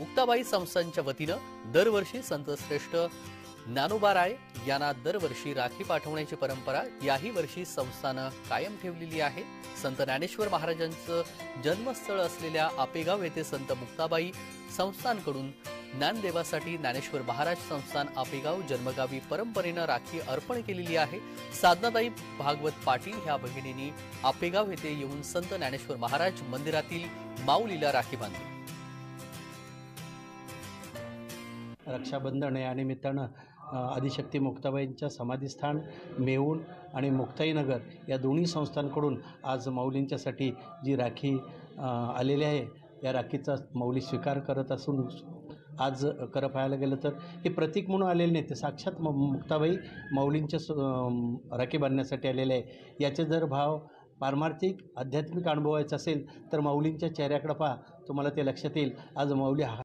मुक्ताबाई संस्थांच्या वतीनं दरवर्षी संतश्रेष्ठ ज्ञानोबा राय यांना दरवर्षी राखी पाठवण्याची परंपरा याही वर्षी संस्थानं कायम ठेवलेली आहे। संत ज्ञानेश्वर महाराजांचं जन्मस्थळ असलेल्या आपेगाव येथे संत मुक्ताबाई संस्थानकडून ज्ञानदेवासाठी ज्ञानेश्वर महाराज संस्थान आपेगाव जन्मगावी परंपरेनं राखी अर्पण केलेली आहे। साधनाताई भागवत पाटील ह्या भगिनींनी आपेगाव येथे येऊन संत ज्ञानेश्वर महाराज मंदिरातील माऊलीला राखी बांधली। रक्षाबंधन या निमित्तानं आदिशक्ती मुक्ताबाईंच्या समाधीस्थान मेहूण आणि मुक्ताईनगर या दोन्ही संस्थांकडून आज माऊलींच्यासाठी जी राखी आलेली आहे या राखीचा माऊली स्वीकार करत असून आज खरं पाहायला गेलं तर हे प्रतीक म्हणून आलेले नाही, ते साक्षात मुक्ताबाई माऊलींच्या राखी बांधण्यासाठी आलेले आहे। याचे जर भाव पारमार्थिक आध्यात्मिक अनुभवायचा असेल तर माऊलींच्या चेहऱ्याकडे पहा, तुम्हाला ते लक्षात येईल। आज माऊली